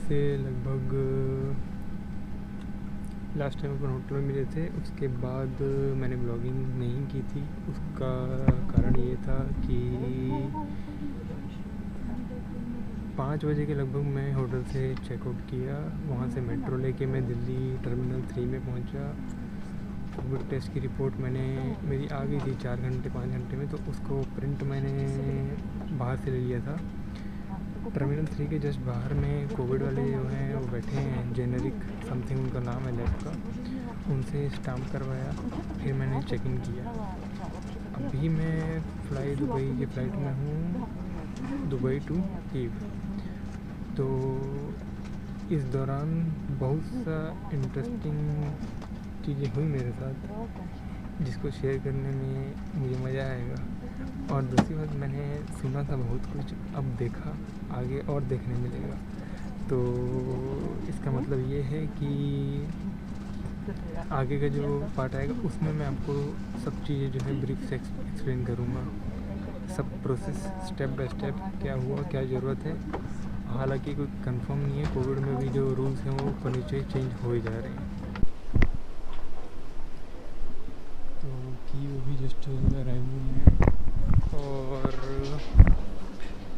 से लगभग last time अपन hotel में मिले थे, उसके बाद मैंने ब्लॉगिंग नहीं की थी। उसका कारण ये था कि 5 बजे के लगभग मैं होटल से चेकआउट किया। वहाँ से मेट्रो लेके मैं दिल्ली टर्मिनल 3 में पहुँचा। कोविड टेस्ट की रिपोर्ट मेरी आ गई थी 4 घंटे 5 घंटे में, तो उसको प्रिंट मैंने बाहर से ले लिया था। टर्मिनल 3 के जस्ट बाहर में कोविड वाले जो हैं वो बैठे हैं, जेनेरिक समथिंग उनका नाम है लैब का, उनसे स्टाम्प करवाया, फिर मैंने चेक इन किया। अभी मैं फ्लाई दुबई की फ़्लाइट में हूँ, दुबई टू कीव। तो इस दौरान बहुत सा इंटरेस्टिंग चीज़ें हुई मेरे साथ, जिसको शेयर करने में मुझे मज़ा आएगा। और दूसरी बात, मैंने सुना था बहुत कुछ, अब देखा, आगे और देखने मिलेगा। तो इसका मतलब ये है कि आगे का जो पार्ट आएगा उसमें मैं आपको सब चीज़ें जो है ब्रीफ से एक्सप्लेन करूँगा, सब प्रोसेस स्टेप बाय स्टेप, क्या हुआ, क्या ज़रूरत है। हालांकि कोई कंफर्म नहीं है, कोविड में भी जो रूल्स हैं वो फर्नीचर चेंज हो ही जा रहे हैं। तो की वो भी जस्ट अराइव हुई है, और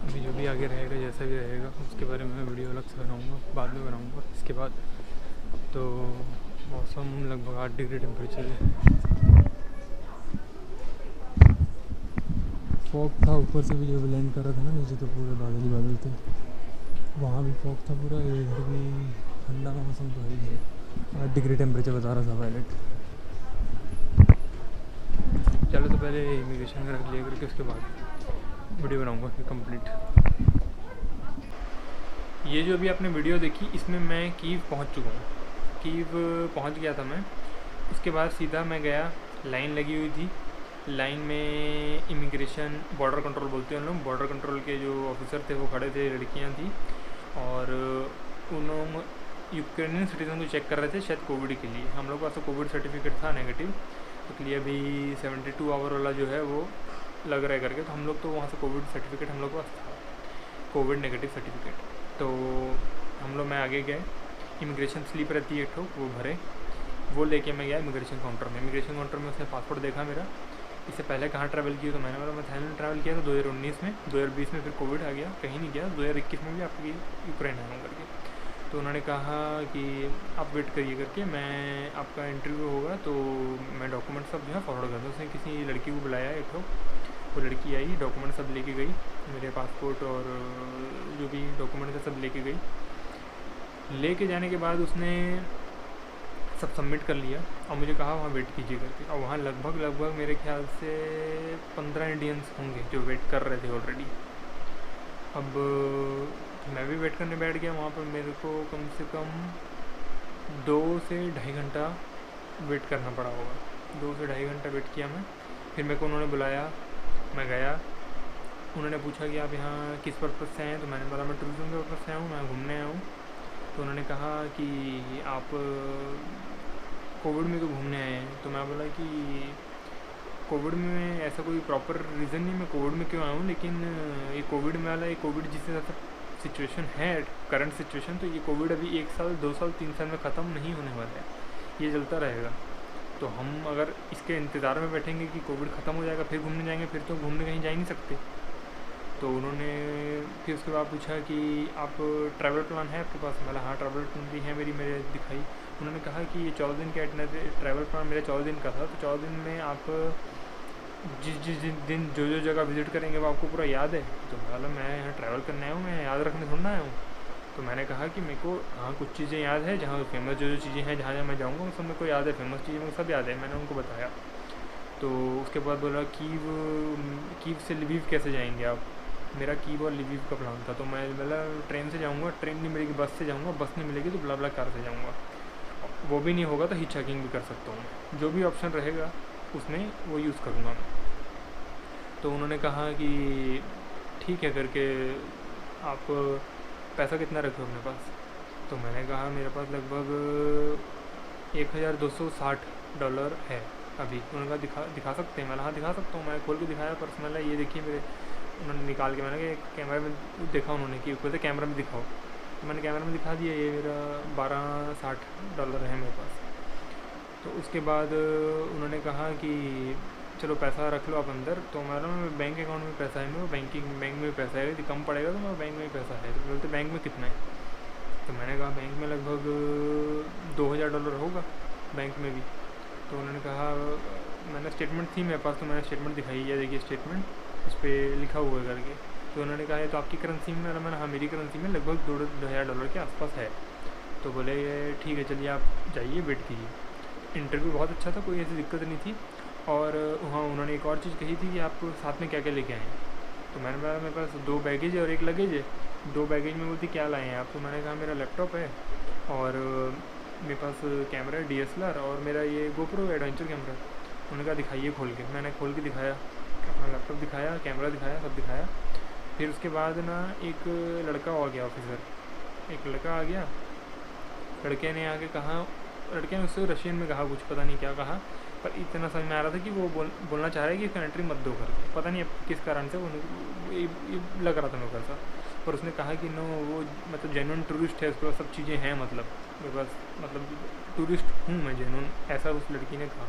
अभी जो भी आगे रहेगा, जैसा भी रहेगा, उसके बारे में मैं वीडियो अलग से बनाऊँगा, बाद में बनाऊँगा इसके बाद। तो मौसम लगभग 8 डिग्री टेम्परेचर है। फॉग था, ऊपर से भी जो ब्लेंड कर रहा था ना, नीचे तो पूरे बादल ही बादल थे, वहाँ भी फॉग था पूरा, इधर भी ठंडा मौसम तो है। 8 डिग्री टेम्परेचर बता रहा था पायलट। चलो, तो पहले इमिग्रेशन वगैरह क्लियर करके उसके बाद वीडियो बनाऊँगा फिर कंप्लीट। ये जो अभी आपने वीडियो देखी, इसमें मैं कीव पहुँच चुका हूँ। कीव पहुँच गया था मैं। उसके बाद सीधा मैं गया, लाइन लगी हुई थी, लाइन में इमिग्रेशन बॉर्डर कंट्रोल बोलते हैं हम लोग, बॉर्डर कंट्रोल के जो ऑफिसर थे वो खड़े थे, लड़कियां थी, और उन्होंने यूक्रेनियन सिटीज़न को चेक कर रहे थे, शायद कोविड के लिए। हम लोग का तो कोविड सर्टिफिकेट था नेगेटिव, तो लिए अभी 72 आवर वाला जो है वो लग रहा है करके, तो हम लोग तो वहाँ से कोविड सर्टिफिकेट हम लोग का था, कोविड नेगेटिव सर्टिफिकेट। तो हम लोग, मैं आगे गए, इमिग्रेशन स्लिप रहती है एक ठो, वो भरे, वो लेके मैं गया इमिग्रेशन काउंटर में। इमिग्रेशन काउंटर में उसने पासपोर्ट देखा मेरा। इससे पहले कहाँ ट्रैवल किया, तो मैंने बोला मैं थाईलैंड ट्रैवल किया था 2019 में, 2020 में फिर कोविड आ गया, कहीं नहीं गया, 2021 में भी आपकी यूक्रेन आया हूँ करके। तो उन्होंने कहा कि आप वेट करिए करके, मैं आपका इंटरव्यू होगा तो मैं डॉक्यूमेंट सब जो है फॉरवर्ड कर दूँ। उसने किसी लड़की को बुलाया एक ठो, वो लड़की आई, डॉक्यूमेंट सब लेके गई, मेरे पासपोर्ट और जो भी डॉक्यूमेंट थे सब लेके गई। लेके जाने के बाद उसने सब सबमिट कर लिया और मुझे कहा वहाँ वेट कीजिए करके। और वहाँ लगभग मेरे ख्याल से 15 इंडियंस होंगे जो वेट कर रहे थे ऑलरेडी। अब मैं भी वेट करने बैठ गया वहाँ पर। मेरे को कम से कम 2 से ढाई घंटा वेट करना पड़ा होगा, 2 से ढाई घंटा वेट किया मैं। फिर मेरे को उन्होंने बुलाया, मैं गया। उन्होंने पूछा कि आप यहाँ किस पर्पज़ से हैं, तो मैंने बोला मैं टूरिज़्म के पर्पज़ से आया हूँ, मैं घूमने आया हूँ। तो उन्होंने कहा कि आप कोविड में तो घूमने आए हैं। तो मैं बोला कि कोविड में ऐसा कोई प्रॉपर रीज़न नहीं मैं कोविड में क्यों आया हूँ, लेकिन ये कोविड में वाला, ये कोविड जिस हिसाब से सिचुएशन है, करंट सिचुएशन, तो ये कोविड अभी 1 साल 2 साल 3 साल में ख़त्म नहीं होने वाला है, ये चलता रहेगा। तो हम अगर इसके इंतज़ार में बैठेंगे कि कोविड ख़त्म हो जाएगा फिर घूमने जाएंगे, फिर तो घूमने कहीं जा ही नहीं सकते। तो उन्होंने फिर उसके बाद पूछा कि आप ट्रैवल प्लान है आपके पास? मतलब हाँ, ट्रैवल प्लान भी है मेरे दिखाई। उन्होंने कहा कि ये 14 दिन का ट्रैवल प्लान मेरा 14 दिन का था, तो 14 दिन में आप जिस दिन जो जगह विज़िट करेंगे वो आपको पूरा याद है? तो मतलब मैं यहाँ ट्रैवल करने आया हूँ, मैं याद रखने थोड़ा आया हूँ। तो मैंने कहा कि मेरे को हाँ कुछ चीज़ें याद है, जहाँ फेमस जो चीज़ें हैं, जहाँ मैं जाऊँगा वो सब मेरे को याद है, फेमस चीज़ें मेरे को सब याद है। मैंने उनको बताया। तो उसके बाद बोला कीव से लिवीव कैसे जाएंगे आप? मेरा कीव और लिवीव का प्लान था। तो मैं बोला ट्रेन से जाऊँगा, ट्रेन नहीं मिलेगी बस से जाऊँगा, बस नहीं मिलेगी तो ब्ला कार से जाऊँगा, वो भी नहीं होगा तो हिचहाइकिंग भी कर सकता हूँ, जो भी ऑप्शन रहेगा उसमें वो यूज़ करूँगा मैं। तो उन्होंने कहा कि ठीक है करके, आप पैसा कितना रखे हो अपने पास? तो मैंने कहा मेरे पास लगभग $1260 है अभी। उन्होंने कहा दिखा सकते हैं? मैंने हाँ दिखा सकता हूँ। मैं खोल के दिखाया पर्स, मैंने ये देखिए मेरे, उन्होंने निकाल के, मैंने कैमरा में देखा, उन्होंने कि कहते कैमरा में दिखाओ। तो मैंने कैमरा में दिखा दिया ये मेरा $1260 है मेरे पास। तो उसके बाद उन्होंने कहा कि चलो पैसा रख लो आप अंदर। तो हमारा बैंक अकाउंट में पैसा है, मेरे बैंक में पैसा है, यदि कम पड़ेगा तो मेरे बैंक में पैसा है। तो बोलते बैंक में कितना है? तो मैंने कहा बैंक में लगभग $2000 होगा बैंक में भी। तो उन्होंने कहा, मैंने स्टेटमेंट थी मेरे पास तो मैंने स्टेटमेंट दिखाई है, देखिए स्टेटमेंट, उस पर लिखा हुआ है करके। तो उन्होंने कहा ये तो आपकी करेंसी में? मैंने हाँ मेरी करेंसी में लगभग $2000 के आसपास है। तो बोले ठीक है चलिए आप जाइए वेट कीजिए। इंटरव्यू बहुत अच्छा था, कोई ऐसी दिक्कत नहीं थी। और वहाँ उन्होंने एक और चीज़ कही थी कि आप साथ में क्या क्या लेके आए हैं। तो मैंने कहा मेरे पास 2 बैगेज है और 1 लगेज है। 2 बैगेज में बोलती क्या लाए हैं आप? तो मैंने कहा मेरा लैपटॉप है और मेरे पास कैमरा है DSLR और मेरा ये GoPro एडवेंचर कैमरा। उन्होंने कहा दिखाइए खोल के। मैंने खोल के दिखाया, अपना लैपटॉप दिखाया, कैमरा दिखाया, सब दिखाया। फिर उसके बाद ना एक लड़का आ गया ऑफिसर, एक लड़का आ गया। लड़के ने आके कहा, लड़के ने उससे रशियन में कहा, कुछ पता नहीं क्या कहा, पर इतना समझ में आ रहा था कि वो बोलना चाह रहा है कि इसका एंट्री मत दो करके। पता नहीं अब किस कारण से वो ये लग रहा था मेरे को ऐसा। पर उसने कहा कि नो वो मतलब जेन्युइन टूरिस्ट है, उसके पास सब चीज़ें हैं, मतलब मेरे पास मतलब टूरिस्ट हूँ मैं जेन्युइन, ऐसा उस लड़की ने कहा।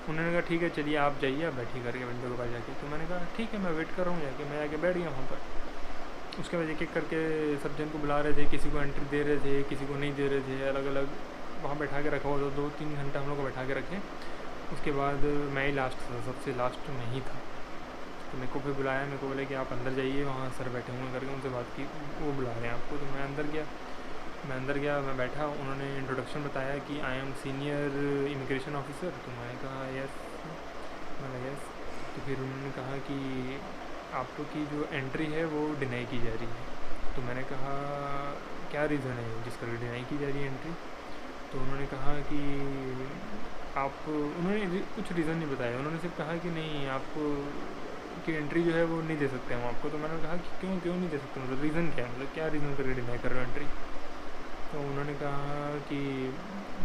उन्होंने कहा ठीक है चलिए आप जाइए, आप बैठिए करके विंडो के पास जाके। तो मैंने कहा ठीक है मैं वेट कर रहा हूँ जाके। मैं जाके बैठ गया वहाँ पर। उसके बाद एक एक करके सब जन को बुला रहे थे, किसी को एंट्री दे रहे थे, किसी को नहीं दे रहे थे, अलग अलग वहाँ बैठा के रखा हुआ था। 2-3 घंटा हम लोग को बैठा के रखे। उसके बाद मैं ही लास्ट था, सबसे लास्ट में ही था। तो मेरे को फिर बुलाया, मेरे को बोले कि आप अंदर जाइए, वहाँ सर बैठे हुए करके उनसे बात की, वो बुला रहे हैं आपको। तो मैं अंदर गया, मैं बैठा। उन्होंने इंट्रोडक्शन बताया कि I am senior immigration officer. तो मैंने कहा यस, मैंने यस। तो फिर उन्होंने कहा कि आपकी जो एंट्री है वो डिनाई की जा रही है। तो मैंने कहा क्या रीज़न है जिसका डिनाई की जा रही है एंट्री? तो उन्होंने कहा कि उन्होंने कुछ रीज़न नहीं बताया। उन्होंने सिर्फ कहा कि नहीं आप की एंट्री जो है वो नहीं दे सकते हम आपको। तो मैंने कहा कि क्यों नहीं दे सकते, मतलब रीज़न क्या है, मतलब क्या रीज़न करके डिनाई कर रहे हो एंट्री? तो उन्होंने कहा कि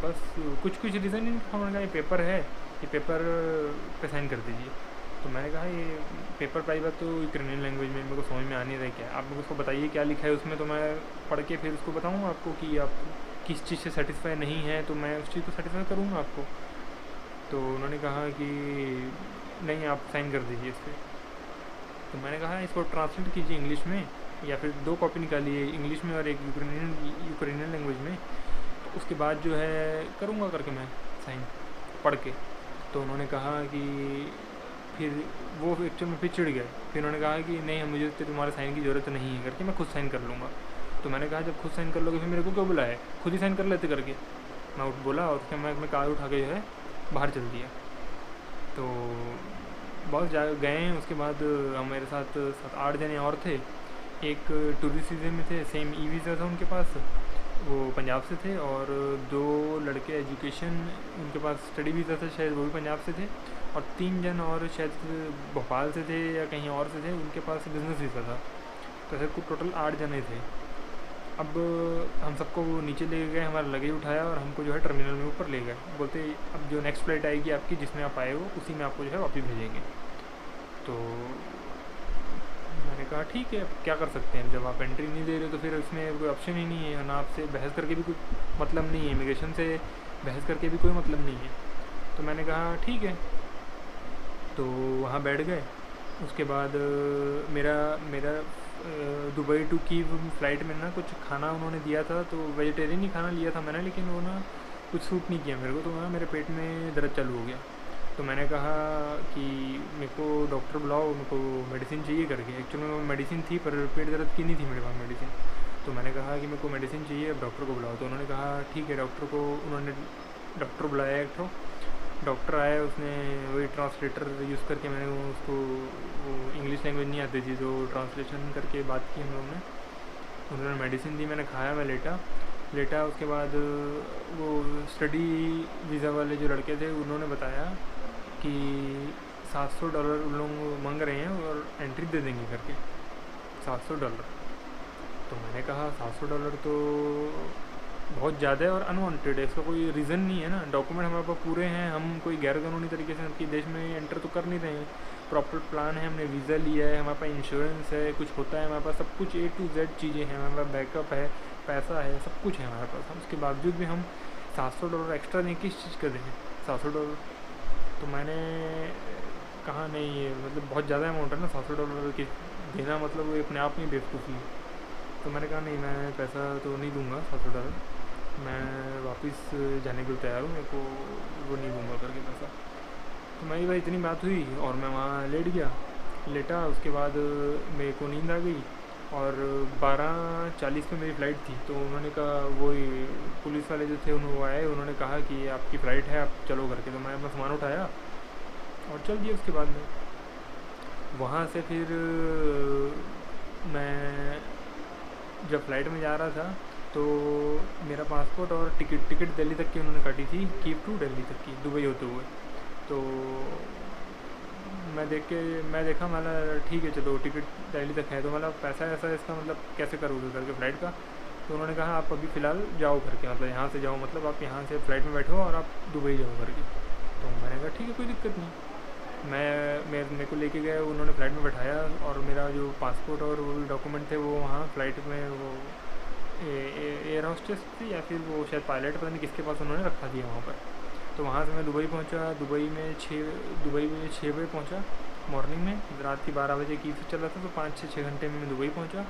बस कुछ रीज़न नहीं था। उन्होंने कहा ये पेपर है, ये पेपर पे साइन कर दीजिए। तो मैंने कहा ये पेपर पहली बात तो यूक्रेनियन लैंग्वेज में मेरे को समझ में आ नहीं रहा क्या है, आप मेरे को उसको बताइए क्या लिखा है उसमें, तो मैं पढ़ के फिर उसको बताऊँगा आपको कि आप किस चीज़ से सेटिस्फाई नहीं है, तो मैं उस चीज़ को सेटिस्फाई करूँगा आपको। तो उन्होंने कहा कि नहीं आप साइन कर दीजिए इस पर। तो मैंने कहा इसको ट्रांसलेट कीजिए इंग्लिश में, या फिर 2 कॉपी निकालिए, इंग्लिश में और एक यूक्रेनियन लैंग्वेज में। तो उसके बाद जो है करूँगा करके मैं साइन पढ़ के। तो उन्होंने कहा कि फिर वो एक्चुअल में फिर चिढ़ गए। फिर उन्होंने कहा कि नहीं मुझे तुम्हारे साइन की ज़रूरत नहीं है करके, मैं खुद साइन कर लूँगा। तो मैंने कहा जब खुद साइन कर लोगे फिर मेरे को क्यों बुलाया, खुद ही साइन कर लेते करके। मैं बोला और फिर मैं कार उठा के जो है बाहर चल दिया। तो बहुत गए। उसके बाद हमारे साथ 7-8 जने और थे। एक टूरिस्ट वीज़े में थे, सेम ई वीज़ा था उनके पास, वो पंजाब से थे। और 2 लड़के एजुकेशन, उनके पास स्टडी वीज़ा था शायद, वो भी पंजाब से थे। और 3 जन और शायद भोपाल से थे या कहीं और से थे, उनके पास बिज़नेस वीज़ा था। तो ऐसे कुछ टोटल 8 जने थे। अब हम सबको वो नीचे ले गए, हमारा लगेज उठाया और हमको जो है टर्मिनल में ऊपर ले गए। बोलते अब जो नेक्स्ट फ्लाइट आएगी आपकी जिसमें आप आए हो उसी में आपको जो है वापस भेजेंगे। तो मैंने कहा ठीक है, अब क्या कर सकते हैं, जब आप एंट्री नहीं दे रहे तो फिर इसमें कोई ऑप्शन ही नहीं है ना, आपसे बहस करके भी कोई मतलब नहीं है, इमिग्रेशन से बहस करके भी कोई मतलब नहीं है। तो मैंने कहा ठीक है, तो वहाँ बैठ गए। उसके बाद मेरा दुबई टू कीव फ़्लाइट में ना कुछ खाना उन्होंने दिया था, तो वेजिटेरियन ही खाना लिया था मैंने, लेकिन वो ना कुछ सूट नहीं किया मेरे को। तो ना मेरे पेट में दर्द चालू हो गया। तो मैंने कहा कि मेरे को डॉक्टर बुलाओ, मेरे को मेडिसिन चाहिए करके। एक्चुअली में मेडिसिन थी पर पेट दर्द की नहीं थी मेरे पास मेडिसिन। तो मैंने कहा कि मेरे को मेडिसिन चाहिए, अब डॉक्टर को बुलाओ। तो उन्होंने कहा ठीक है, उन्होंने डॉक्टर बुलाया। एक तो डॉक्टर आया, उसने वही ट्रांसलेटर यूज़ करके, मैंने उसको वो इंग्लिश लैंग्वेज नहीं आती थी तो ट्रांसलेशन करके बात की हम लोगों ने। उन्होंने मेडिसिन दी, मैंने खाया, मैं लेटा। उसके बाद वो स्टडी वीज़ा वाले जो लड़के थे उन्होंने बताया कि $700 उन लोग मांग रहे हैं और एंट्री दे देंगे करके, $700। तो मैंने कहा $700 तो बहुत ज़्यादा है और अनवांटेड है, इसका कोई रीज़न नहीं है ना, डॉक्यूमेंट हमारे पास पूरे हैं, हम कोई गैर कानूनी तरीके से आपके देश में एंटर तो कर नहीं रहे हैं। प्रॉपर प्लान है, हमने वीज़ा लिया है, हमारे पास इंश्योरेंस है, कुछ होता है हमारे पास, सब कुछ A to Z चीज़ें हैं हमारे पास, बैकअप है, पैसा है, सब कुछ है हमारे पास। हम उसके बावजूद भी हम $700 एक्स्ट्रा दें किस चीज़ का दें? $700। तो मैंने कहा नहीं, ये मतलब बहुत ज़्यादा अमाउंट है ना, $700 की देना मतलब वो अपने आप में बेवकूफ़ी है। तो मैंने कहा नहीं, मैं पैसा तो नहीं दूंगा $700, मैं वापस जाने के लिए तैयार हूँ, मेरे को वो नहीं दूंगा करके पैसा। तो मेरी भाई इतनी बात हुई और मैं वहाँ लेटा। उसके बाद मेरे को नींद आ गई और 12:40 पे मेरी फ़्लाइट थी। तो उन्होंने कहा, वो पुलिस वाले जो थे उन्होंने आए, उन्होंने कहा कि आपकी फ़्लाइट है, आप चलो करके। तो मैं अपना सामान उठाया और चल दिया। उसके बाद में वहाँ से फिर मैं जब फ़्लाइट में जा रहा था तो मेरा पासपोर्ट और टिकट दिल्ली तक की उन्होंने काटी थी, कीव टू दिल्ली तक की, दुबई होते हुए। तो मैं देखा, मतलब ठीक है चलो टिकट दिल्ली तक है, तो मतलब पैसा ऐसा इसका मतलब कैसे करोगे करके फ़्लाइट का। तो उन्होंने कहा आप अभी फ़िलहाल जाओ करके, मतलब यहाँ से जाओ, मतलब आप यहाँ से फ़्लाइट में बैठो और आप दुबई जाओ करके। तो मैंने कहा ठीक है, कोई दिक्कत नहीं। मेरे को लेके गए, उन्होंने फ़्लाइट में बैठाया और मेरा जो पासपोर्ट और वो डॉक्यूमेंट थे वो वहाँ फ़्लाइट में वो एयर होस्टेस थी या फिर वो शायद पायलट, पता नहीं किसके पास उन्होंने रखा दिया वहाँ पर। तो वहाँ से मैं दुबई पहुँचा। दुबई में 6 बजे पहुँचा मॉर्निंग में। रात की 12 बजे की चल रहा था, तो 5 से 6 घंटे में मैं दुबई पहुँचा।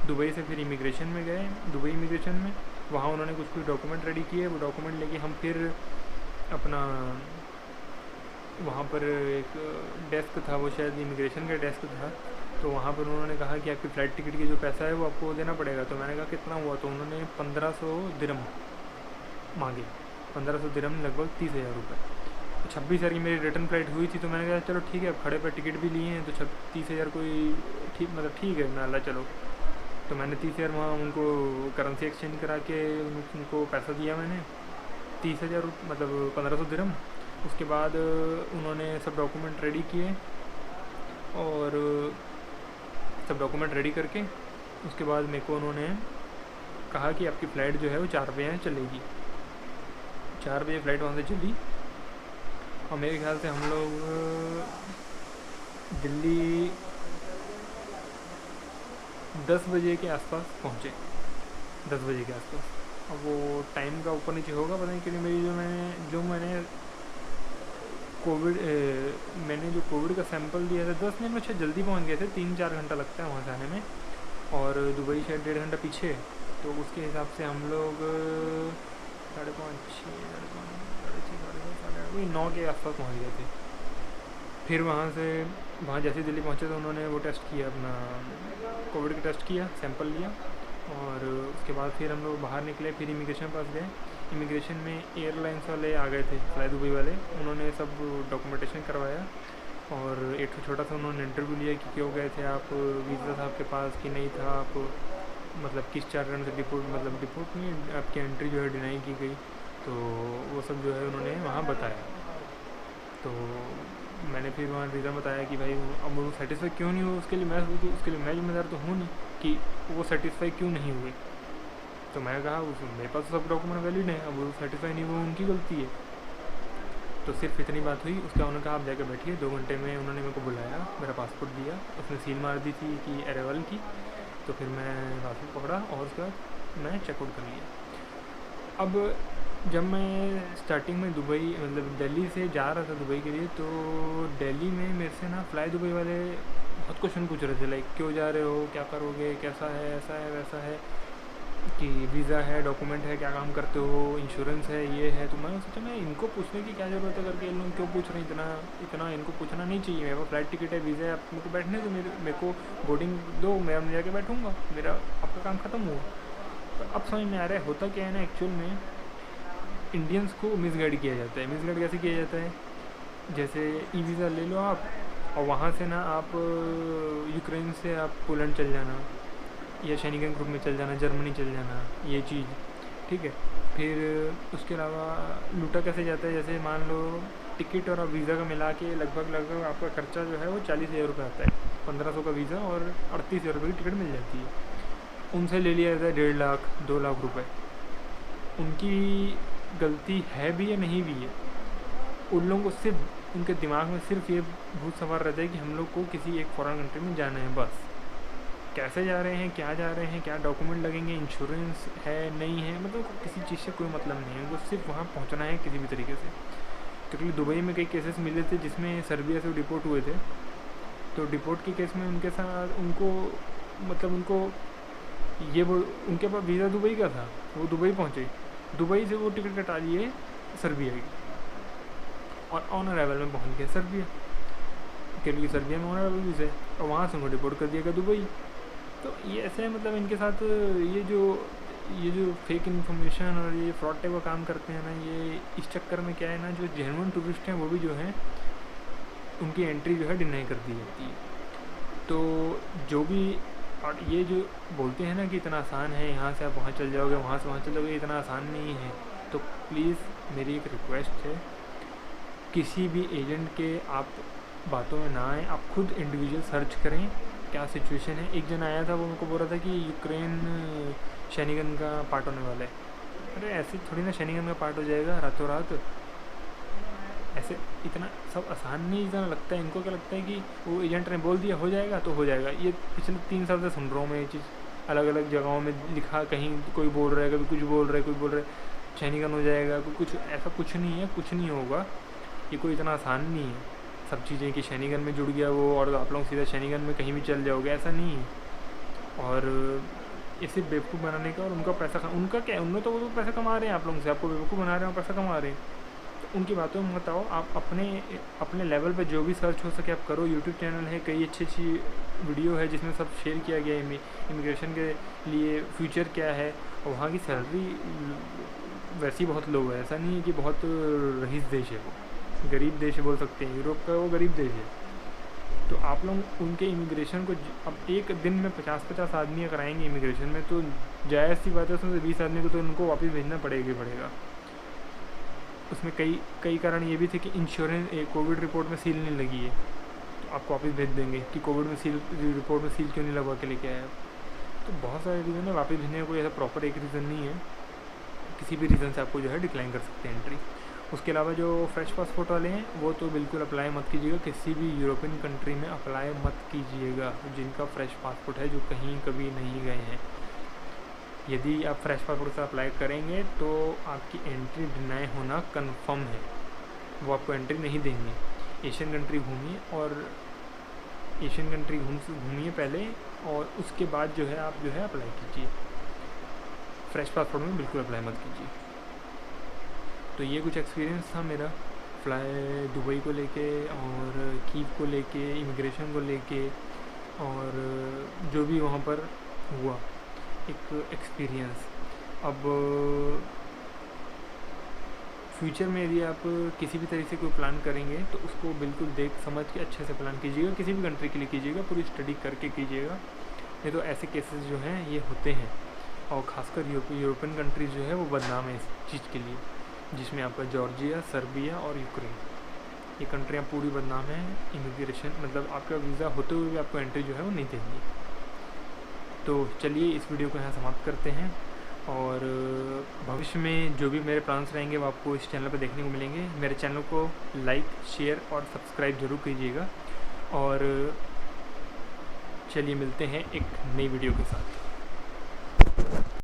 दुबई से फिर इमिग्रेशन में गए। दुबई इमिग्रेशन में वहाँ उन्होंने कुछ डॉक्यूमेंट रेडी किए। वो डॉक्यूमेंट लेके हम फिर अपना वहाँ पर एक डेस्क था, वो शायद इमिग्रेशन का डेस्क था। तो वहाँ पर उन्होंने कहा कि आपकी फ़्लाइट टिकट की जो पैसा है वो आपको देना पड़ेगा। तो मैंने कहा कितना हुआ? तो उन्होंने 1500 दिरहम मांगे। 1500 दिरहम लगभग 30,000 रुपये। तो 26,000 की मेरी रिटर्न फ़्लाइट हुई थी। तो मैंने कहा चलो ठीक है, अब खड़े पर टिकट भी लिए हैं तो 30,000 कोई ठीक है ना, चलो। तो मैंने 30,000 वहाँ उनको करेंसी एक्सचेंज करा के उनको पैसा दिया मैंने, 30,000 मतलब 1500 दिरहम। उसके बाद उन्होंने सब डॉक्यूमेंट रेडी किए और सब डॉक्यूमेंट रेडी करके उसके बाद मेरे को उन्होंने कहा कि आपकी फ़्लाइट जो है वो 4 बजे चलेगी। 4 बजे फ़्लाइट वहाँ से चली और मेरे ख्याल से हम लोग दिल्ली 10 बजे के आसपास पहुँचे। 10 बजे के आसपास। अब वो टाइम का ऊपर नीचे होगा, पता नहीं, क्योंकि मेरी मैंने जो कोविड का सैंपल दिया था 10 मिनट में शायद जल्दी पहुंच गए थे। 3-4 घंटा लगता है वहाँ से आने में और दुबई शायद 1.5 घंटा पीछे। तो उसके हिसाब से हम लोग 5:30, 6:30, 9 के आसपास पहुँच गए थे। फिर वहाँ जैसे दिल्ली पहुँचे तो उन्होंने वो टेस्ट किया, अपना कोविड का टेस्ट किया, सैंपल लिया और उसके बाद फिर हम लोग बाहर निकले। फिर इमिग्रेशन पास गए। इमिग्रेशन में एयरलाइंस वाले आ गए थे, फ्लाई दुबई वाले। उन्होंने सब डॉक्यूमेंटेशन करवाया और एक छोटा सा उन्होंने इंटरव्यू लिया कि क्यों गए थे आप, वीज़ा था आपके पास कि नहीं था, आप मतलब किस कारण से डिपोर्ट नहीं, आपकी एंट्री जो है डिनाई की गई। तो वो सब जो है उन्होंने वहाँ बताया। तो मैंने फिर वहाँ रीज़न बताया कि भाई अब वो सेटिस्फाई क्यों नहीं हुए, उसके लिए मैं जिम्मेदार तो हूँ नहीं कि वो सेटिस्फाई क्यों नहीं हुए। तो मैं कहा मेरे पास सब डॉक्यूमेंट वैलिड है, अब वो सेटिस्फाई नहीं हुआ उनकी गलती है। तो सिर्फ इतनी बात हुई। उसके बाद उन्होंने कहा आप जाकर बैठिए। 2 घंटे में उन्होंने मेरे को बुलाया, मेरा पासपोर्ट दिया, उसने सील मार दी थी कि अराइवल की। तो फिर मैं पासपोर्ट पकड़ा और उसके बाद मैं चेकआउट कर लिया। अब जब मैं स्टार्टिंग में दुबई मतलब दिल्ली से जा रहा था दुबई के लिए, तो दिल्ली में मेरे से ना फ्लाई दुबई वाले बहुत क्वेश्चन पूछ रहे थे, लाइक क्यों जा रहे हो, क्या करोगे, कैसा है, ऐसा है वैसा है, कि वीज़ा है, डॉक्यूमेंट है, क्या काम करते हो, इंश्योरेंस है, ये है। तो मैंने सोचा मैं इनको पूछने की क्या ज़रूरत है करके, इन लोग क्यों पूछ रहे हैं इतना इनको पूछना नहीं चाहिए। मेरे पास फ्लाइट टिकट है, वीज़ा है, आप मेरे को बैठने दो, मेरे को बोर्डिंग दो, मैं जाके बैठूँगा, मेरा आपका काम ख़त्म हुआ। तो अब समझ में आ रहा है होता क्या है ना, एक्चुअल में इंडियंस को मिसगाइड किया जाता है। मिसगाइड कैसे किया जाता है, जैसे ई वीज़ा ले लो आप और वहाँ से ना आप यूक्रेन से आप पोलैंड चल जाना या शेंगेन ग्रुप में चल जाना, जर्मनी चल जाना, ये चीज़ ठीक है। फिर उसके अलावा लूटा कैसे जाता है, जैसे मान लो टिकट और वीज़ा का मिला के लगभग आपका खर्चा जो है वो 40,000 रुपये आता है। 1500 का वीज़ा और 38,000 रुपये की टिकट मिल जाती है। उनसे ले लिया जाता है 1.5 लाख 2 लाख रुपये। उनकी गलती है भी या नहीं भी है, उन लोगों को सिर्फ उनके दिमाग में सिर्फ ये भूत सवार रहता है कि हम लोग को किसी एक फॉरेन कंट्री में जाना है, बस कैसे जा रहे हैं, क्या जा रहे हैं, क्या डॉक्यूमेंट लगेंगे, इंश्योरेंस है नहीं है, मतलब किसी चीज़ से कोई मतलब नहीं है, उनको सिर्फ वहाँ पहुँचना है किसी भी तरीके से। क्योंकि दुबई में कई केसेस मिले थे जिसमें सर्बिया से डिपोर्ट हुए थे, तो डिपोर्ट के केस में उनके साथ उनको मतलब उनको ये वो उनके पास वीज़ा दुबई का था, वो दुबई पहुँचे, दुबई से वो टिकट कटा लिए सर्बिया की और ऑन अराइवल में पहुँच गए सर्बिया, क्योंकि सर्बिया में ऑन अराइवल वीज़ा है, और वहाँ से उनको डिपोर्ट कर दिया गया दुबई। तो ये ऐसे मतलब इनके साथ ये जो फेक इन्फॉर्मेशन और ये फ्रॉड टाइप का काम करते हैं ना, ये इस चक्कर में क्या है ना, जो जेन्युइन टूरिस्ट हैं वो भी जो है उनकी एंट्री जो है डिनाई कर दी जाती है। तो जो भी और ये जो बोलते हैं ना कि इतना आसान है, यहाँ से आप वहाँ चल जाओगे, वहाँ से वहाँ चल जाओगे, इतना आसान नहीं है। तो प्लीज़ मेरी एक रिक्वेस्ट है, किसी भी एजेंट के आप बातों में ना आए, आप खुद इंडिविजुअल सर्च करें क्या सिचुएशन है। एक जन आया था, वो मेरे को बोल रहा था कि यूक्रेन शेनिगन का पार्ट होने वाला है। अरे ऐसे थोड़ी ना शेनिगन का पार्ट हो जाएगा रातों रात, ऐसे इतना सब आसान नहीं इतना लगता है। इनको क्या लगता है कि वो एजेंट ने बोल दिया हो जाएगा तो हो जाएगा। ये पिछले 3 साल से सुन रहा हूँ मैं ये चीज़, अलग अलग जगहों में लिखा, कहीं कोई बोल रहा है, कभी कुछ बोल रहा है, कोई बोल रहा है शेनिगन हो जाएगा, कोई कुछ, ऐसा कुछ नहीं है, कुछ नहीं होगा। ये कोई इतना आसान नहीं है सब चीज़ें कि शेनिगन में जुड़ गया वो और आप लोग सीधा शेनिगन में कहीं भी चल जाओगे, ऐसा नहीं है। और इसे बेवकूफ़ बनाने का और उनका पैसा उनका क्या है, उनमें तो वो पैसा कमा रहे हैं आप लोगों से, आपको बेवकूफ़ बना रहे हैं और पैसा कमा रहे हैं। तो उनकी बातों में मत आओ, आप अपने लेवल पे जो भी सर्च हो सके आप करो। यूट्यूब चैनल है, कई अच्छी वीडियो है जिसमें सब शेयर किया गया है इमिग्रेशन के लिए फ्यूचर क्या है। और वहाँ की सैलरी वैसी बहुत लो है, ऐसा नहीं है कि बहुत रईस देश है, वो गरीब देश बोल सकते हैं, यूरोप का वो गरीब देश है। तो आप लोग उनके इमिग्रेशन को अब एक दिन में 50-50 आदमी अगर आएंगे इमिग्रेशन में, तो जायज़ सी बात है उसमें से 20 आदमी को तो उनको वापस भेजना पड़ेगा। उसमें कई कारण ये भी थे कि इंश्योरेंस कोविड रिपोर्ट में सील नहीं लगी है, तो आपको वापस भेज देंगे कि कोविड में रिपोर्ट में सील क्यों नहीं लगवा के लेके आया। तो बहुत सारे रीज़न है, वापस भेजने का कोई ऐसा प्रॉपर एक रीज़न नहीं है, किसी भी रीज़न से आपको जो है डिक्लाइन कर सकते हैं एंट्री। उसके अलावा जो फ्रेश पासपोर्ट वाले हैं वो तो बिल्कुल अप्लाई मत कीजिएगा, किसी भी यूरोपियन कंट्री में अप्लाई मत कीजिएगा जिनका फ्रेश पासपोर्ट है, जो कहीं कभी नहीं गए हैं। यदि आप फ्रेश पासपोर्ट से अप्लाई करेंगे तो आपकी एंट्री डिनाई होना कंफर्म है, वो आपको एंट्री नहीं देंगे। एशियन कंट्री घूमिए और एशियन कंट्री घूमिए पहले, और उसके बाद जो है आप जो है अप्लाई कीजिए। फ्रेश पासपोर्ट में बिल्कुल अप्लाई मत कीजिए। तो ये कुछ एक्सपीरियंस था मेरा फ्लाई दुबई को लेके और कीव को लेके, इमिग्रेशन को लेके, और जो भी वहाँ पर हुआ एक एक्सपीरियंस। अब फ्यूचर में यदि आप किसी भी तरीके से कोई प्लान करेंगे तो उसको बिल्कुल देख समझ के अच्छे से प्लान कीजिएगा, किसी भी कंट्री के लिए कीजिएगा, पूरी स्टडी करके कीजिएगा। नहीं तो ऐसे केसेस जो हैं ये होते हैं, और ख़ासकर यूरोपियन कंट्रीज़ जो है वो बदनाम है इस चीज़ के लिए, जिसमें आपका जॉर्जिया, सर्बिया और यूक्रेन, ये कंट्रियाँ पूरी बदनाम हैं इमिग्रेशन, मतलब आपका वीज़ा होते हुए भी आपको एंट्री जो है वो नहीं देंगी। तो चलिए इस वीडियो को यहाँ समाप्त करते हैं, और भविष्य में जो भी मेरे प्लान्स रहेंगे वो आपको इस चैनल पर देखने को मिलेंगे। मेरे चैनल को लाइक, शेयर और सब्सक्राइब ज़रूर कीजिएगा, और चलिए मिलते हैं एक नई वीडियो के साथ।